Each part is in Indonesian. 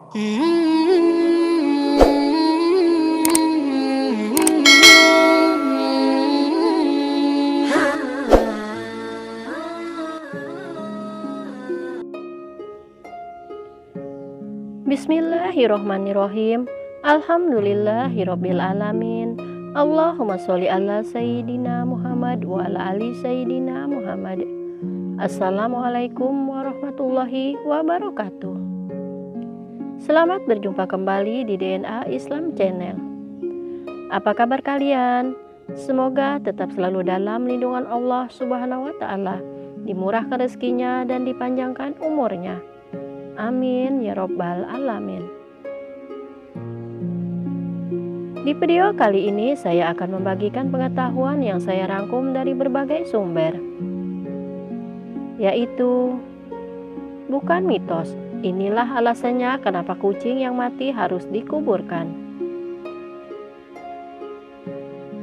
Bismillahirrohmanirrohim. Alhamdulillahirabbil alamin. Allahumma sholli ala sayyidina Muhammad wa ala ali sayyidina Muhammad. Assalamualaikum warahmatullahi wabarakatuh. Selamat berjumpa kembali di DNA Islam Channel. Apa kabar kalian? Semoga tetap selalu dalam lindungan Allah Subhanahu wa taala, dimurahkan rezekinya dan dipanjangkan umurnya. Amin ya rabbal alamin. Di video kali ini saya akan membagikan pengetahuan yang saya rangkum dari berbagai sumber, yaitu bukan mitos. Inilah alasannya kenapa kucing yang mati harus dikuburkan.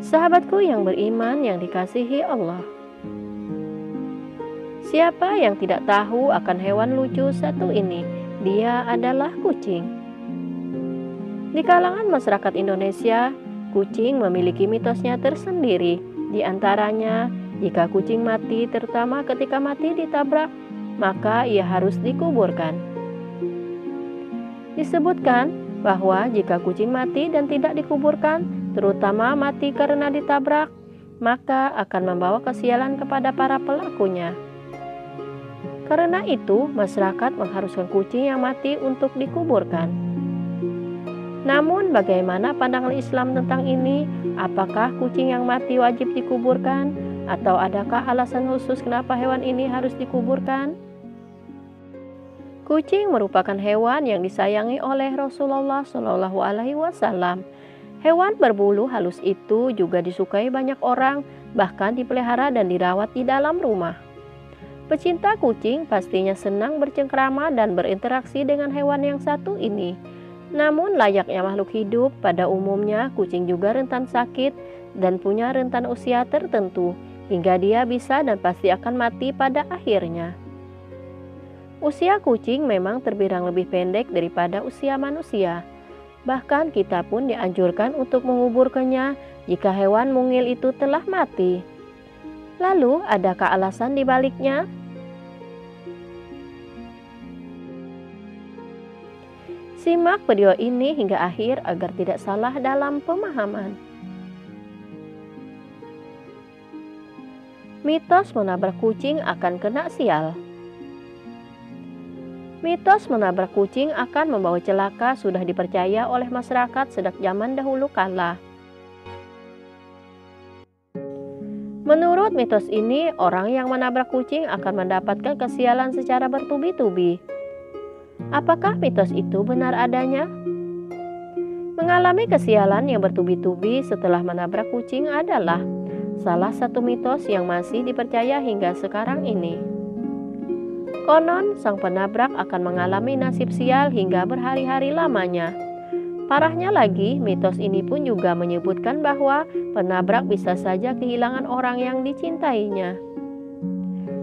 Sahabatku yang beriman yang dikasihi Allah, siapa yang tidak tahu akan hewan lucu satu ini? Dia adalah kucing. Di kalangan masyarakat Indonesia, kucing memiliki mitosnya tersendiri. Di antaranya, jika kucing mati, terutama ketika mati ditabrak, maka ia harus dikuburkan. Disebutkan bahwa jika kucing mati dan tidak dikuburkan, terutama mati karena ditabrak, maka akan membawa kesialan kepada para pelakunya. Karena itu, masyarakat mengharuskan kucing yang mati untuk dikuburkan. Namun, bagaimana pandangan Islam tentang ini? Apakah kucing yang mati wajib dikuburkan? Atau adakah alasan khusus kenapa hewan ini harus dikuburkan? Kucing merupakan hewan yang disayangi oleh Rasulullah SAW. Hewan berbulu halus itu juga disukai banyak orang, bahkan dipelihara dan dirawat di dalam rumah. Pecinta kucing pastinya senang bercengkrama dan berinteraksi dengan hewan yang satu ini. Namun layaknya makhluk hidup, pada umumnya kucing juga rentan sakit dan punya rentan usia tertentu, hingga dia bisa dan pasti akan mati pada akhirnya. Usia kucing memang terbilang lebih pendek daripada usia manusia. Bahkan kita pun dianjurkan untuk menguburkannya jika hewan mungil itu telah mati. Lalu, adakah alasan di baliknya? Simak video ini hingga akhir agar tidak salah dalam pemahaman. Mitos menabrak kucing akan kena sial. Mitos menabrak kucing akan membawa celaka sudah dipercaya oleh masyarakat sejak zaman dahulu kala. Menurut mitos ini, orang yang menabrak kucing akan mendapatkan kesialan secara bertubi-tubi. Apakah mitos itu benar adanya? Mengalami kesialan yang bertubi-tubi setelah menabrak kucing adalah salah satu mitos yang masih dipercaya hingga sekarang ini. Konon, sang penabrak akan mengalami nasib sial hingga berhari-hari lamanya. Parahnya lagi, mitos ini pun juga menyebutkan bahwa penabrak bisa saja kehilangan orang yang dicintainya.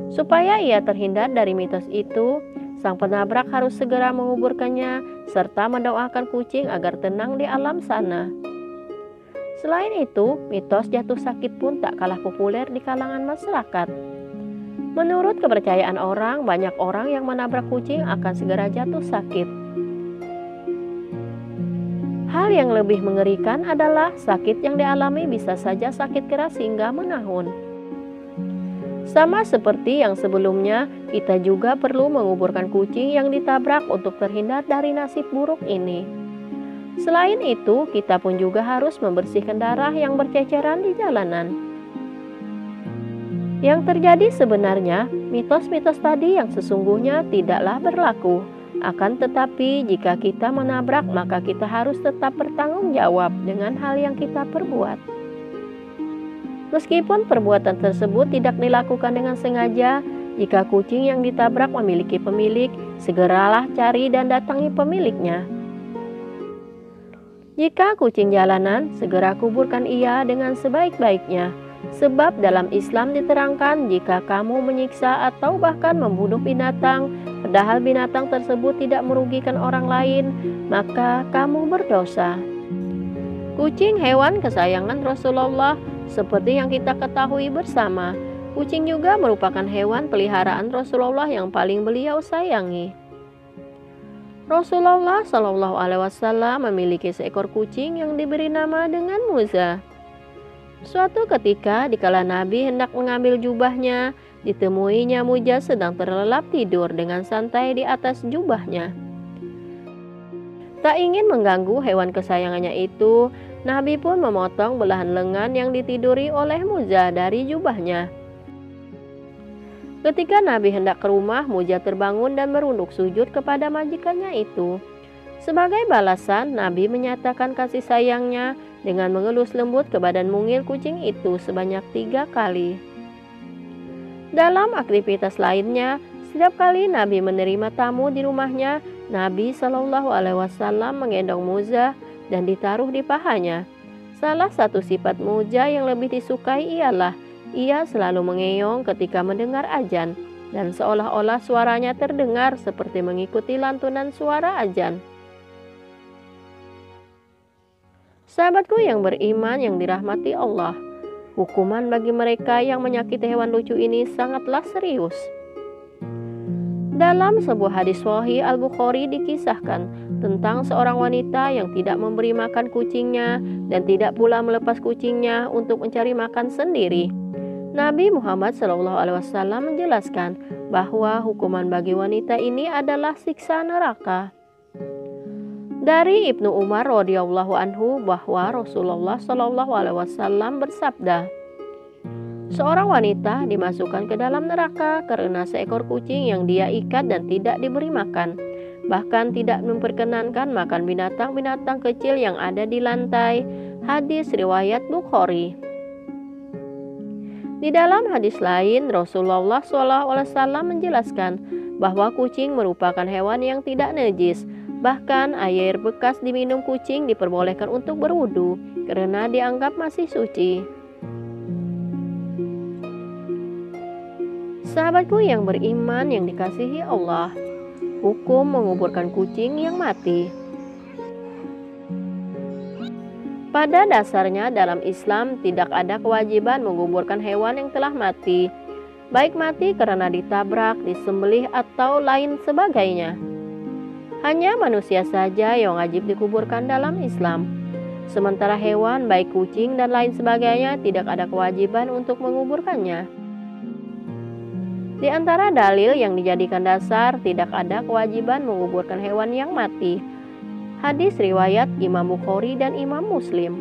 Supaya ia terhindar dari mitos itu, sang penabrak harus segera menguburkannya serta mendoakan kucing agar tenang di alam sana. Selain itu, mitos jatuh sakit pun tak kalah populer di kalangan masyarakat. Menurut kepercayaan orang, banyak orang yang menabrak kucing akan segera jatuh sakit. Hal yang lebih mengerikan adalah sakit yang dialami bisa saja sakit keras hingga menahun. Sama seperti yang sebelumnya, kita juga perlu menguburkan kucing yang ditabrak untuk terhindar dari nasib buruk ini. Selain itu, kita pun juga harus membersihkan darah yang berceceran di jalanan. Yang terjadi sebenarnya, mitos-mitos tadi yang sesungguhnya tidaklah berlaku. Akan tetapi, jika kita menabrak, maka kita harus tetap bertanggung jawab dengan hal yang kita perbuat. Meskipun perbuatan tersebut tidak dilakukan dengan sengaja, jika kucing yang ditabrak memiliki pemilik, segeralah cari dan datangi pemiliknya. Jika kucing jalanan, segera kuburkan ia dengan sebaik-baiknya. Sebab dalam Islam diterangkan jika kamu menyiksa atau bahkan membunuh binatang, padahal binatang tersebut tidak merugikan orang lain, maka kamu berdosa. Kucing hewan kesayangan Rasulullah, seperti yang kita ketahui bersama. Kucing juga merupakan hewan peliharaan Rasulullah yang paling beliau sayangi. Rasulullah Shallallahu Alaihi Wasallam memiliki seekor kucing yang diberi nama dengan Muza. Suatu ketika, dikala Nabi hendak mengambil jubahnya, ditemuinya Muza sedang terlelap tidur dengan santai di atas jubahnya. Tak ingin mengganggu hewan kesayangannya itu, Nabi pun memotong belahan lengan yang ditiduri oleh Muza dari jubahnya. Ketika Nabi hendak ke rumah, Muza terbangun dan merunduk sujud kepada majikannya itu. Sebagai balasan, Nabi menyatakan kasih sayangnya dengan mengelus lembut ke badan mungil kucing itu sebanyak 3 kali. Dalam aktivitas lainnya, setiap kali Nabi menerima tamu di rumahnya, Nabi Shallallahu Alaihi Wasallam menggendong Muza dan ditaruh di pahanya. Salah satu sifat Muza yang lebih disukai ialah ia selalu mengeong ketika mendengar azan, dan seolah-olah suaranya terdengar seperti mengikuti lantunan suara azan. Sahabatku yang beriman yang dirahmati Allah, hukuman bagi mereka yang menyakiti hewan lucu ini sangatlah serius. Dalam sebuah hadis Sahih Al-Bukhari dikisahkan tentang seorang wanita yang tidak memberi makan kucingnya dan tidak pula melepas kucingnya untuk mencari makan sendiri. Nabi Muhammad SAW menjelaskan bahwa hukuman bagi wanita ini adalah siksa neraka. Dari Ibnu Umar radhiyallahu anhu bahwa Rasulullah SAW bersabda, seorang wanita dimasukkan ke dalam neraka karena seekor kucing yang dia ikat dan tidak diberi makan, bahkan tidak memperkenankan makan binatang-binatang kecil yang ada di lantai. Hadis riwayat Bukhari. Di dalam hadis lain, Rasulullah SAW menjelaskan bahwa kucing merupakan hewan yang tidak najis. Bahkan air bekas diminum kucing diperbolehkan untuk berwudu karena dianggap masih suci. Sahabatku yang beriman yang dikasihi Allah, hukum menguburkan kucing yang mati. Pada dasarnya dalam Islam tidak ada kewajiban menguburkan hewan yang telah mati, baik mati karena ditabrak, disembelih atau lain sebagainya. Hanya manusia saja yang wajib dikuburkan dalam Islam. Sementara hewan baik kucing dan lain sebagainya tidak ada kewajiban untuk menguburkannya. Di antara dalil yang dijadikan dasar tidak ada kewajiban menguburkan hewan yang mati. Hadis riwayat Imam Bukhari dan Imam Muslim.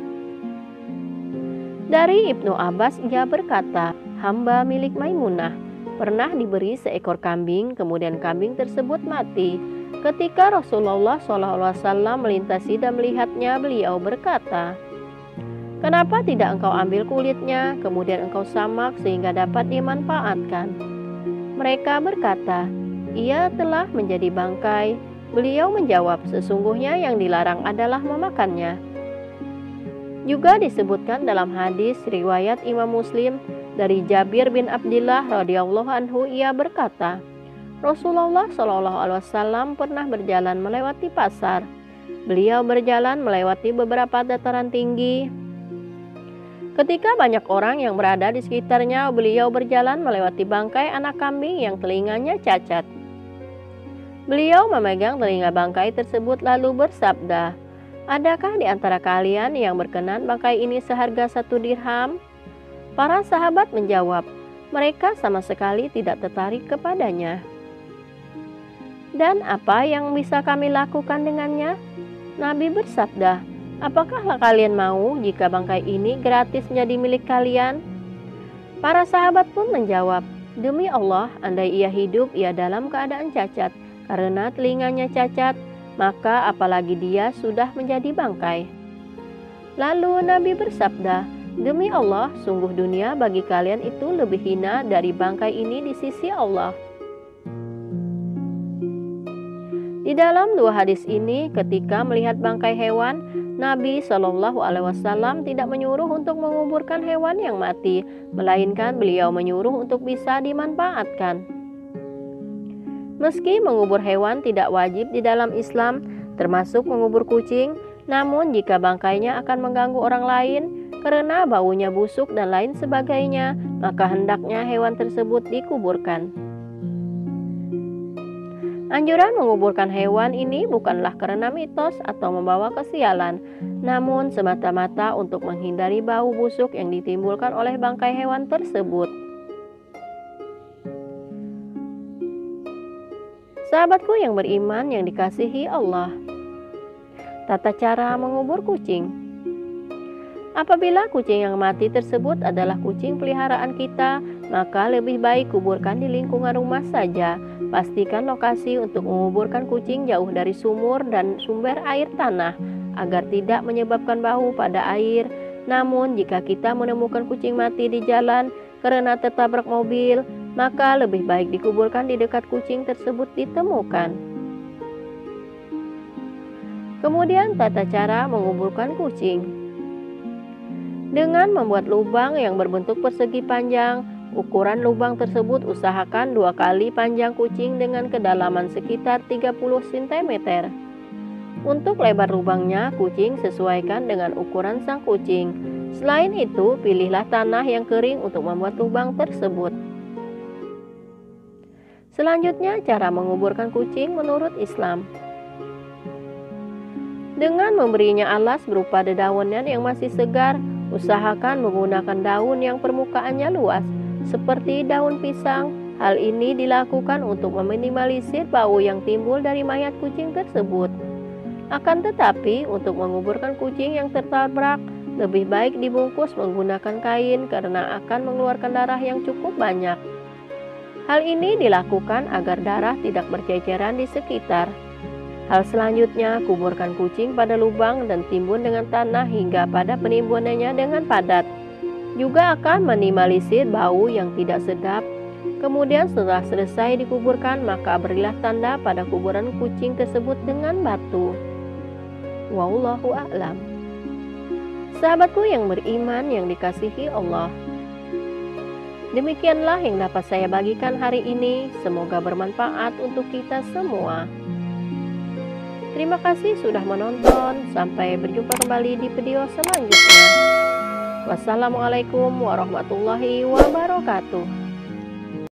Dari Ibnu Abbas ia berkata, hamba milik Maimunah pernah diberi seekor kambing, kemudian kambing tersebut mati. Ketika Rasulullah SAW melintasi dan melihatnya, beliau berkata, kenapa tidak engkau ambil kulitnya, kemudian engkau samak sehingga dapat dimanfaatkan? Mereka berkata, ia telah menjadi bangkai. Beliau menjawab, sesungguhnya yang dilarang adalah memakannya. Juga disebutkan dalam hadis riwayat Imam Muslim dari Jabir bin Abdullah radhiyallahu anhu, ia berkata, Rasulullah SAW pernah berjalan melewati pasar. Beliau berjalan melewati beberapa dataran tinggi. Ketika banyak orang yang berada di sekitarnya, beliau berjalan melewati bangkai anak kambing yang telinganya cacat. Beliau memegang telinga bangkai tersebut lalu bersabda, adakah di antara kalian yang berkenan bangkai ini seharga 1 dirham? Para sahabat menjawab, mereka sama sekali tidak tertarik kepadanya. Dan apa yang bisa kami lakukan dengannya? Nabi bersabda, apakah kalian mau jika bangkai ini gratis menjadi milik kalian? Para sahabat pun menjawab, demi Allah, andai ia hidup, ia dalam keadaan cacat. Karena telinganya cacat, maka apalagi dia sudah menjadi bangkai. Lalu Nabi bersabda, demi Allah, sungguh dunia bagi kalian itu lebih hina dari bangkai ini di sisi Allah. Di dalam 2 hadis ini, ketika melihat bangkai hewan, Nabi Shallallahu Alaihi Wasallam tidak menyuruh untuk menguburkan hewan yang mati, melainkan beliau menyuruh untuk bisa dimanfaatkan. Meski mengubur hewan tidak wajib di dalam Islam, termasuk mengubur kucing, namun jika bangkainya akan mengganggu orang lain karena baunya busuk dan lain sebagainya, maka hendaknya hewan tersebut dikuburkan. Anjuran menguburkan hewan ini bukanlah karena mitos atau membawa kesialan, namun semata-mata untuk menghindari bau busuk yang ditimbulkan oleh bangkai hewan tersebut. Sahabatku yang beriman yang dikasihi Allah, tata cara mengubur kucing. Apabila kucing yang mati tersebut adalah kucing peliharaan kita, maka lebih baik kuburkan di lingkungan rumah saja. Pastikan lokasi untuk menguburkan kucing jauh dari sumur dan sumber air tanah agar tidak menyebabkan bau pada air. Namun jika kita menemukan kucing mati di jalan karena tertabrak mobil, maka lebih baik dikuburkan di dekat kucing tersebut ditemukan. Kemudian tata cara menguburkan kucing. Dengan membuat lubang yang berbentuk persegi panjang, ukuran lubang tersebut usahakan 2 kali panjang kucing dengan kedalaman sekitar 30 cm. Untuk lebar lubangnya, kucing sesuaikan dengan ukuran sang kucing. Selain itu, pilihlah tanah yang kering untuk membuat lubang tersebut. Selanjutnya, cara menguburkan kucing menurut Islam. Dengan memberinya alas berupa dedaunan yang masih segar, usahakan menggunakan daun yang permukaannya luas, seperti daun pisang. Hal ini dilakukan untuk meminimalisir bau yang timbul dari mayat kucing tersebut. Akan tetapi, untuk menguburkan kucing yang tertabrak, lebih baik dibungkus menggunakan kain karena akan mengeluarkan darah yang cukup banyak. Hal ini dilakukan agar darah tidak berceceran di sekitar. Hal selanjutnya, kuburkan kucing pada lubang dan timbun dengan tanah hingga pada penimbunannya dengan padat. Juga akan minimalisir bau yang tidak sedap. Kemudian setelah selesai dikuburkan, maka berilah tanda pada kuburan kucing tersebut dengan batu. Wallahu a'lam. Sahabatku yang beriman yang dikasihi Allah, demikianlah yang dapat saya bagikan hari ini. Semoga bermanfaat untuk kita semua. Terima kasih sudah menonton. Sampai berjumpa kembali di video selanjutnya. Wassalamualaikum warahmatullahi wabarakatuh.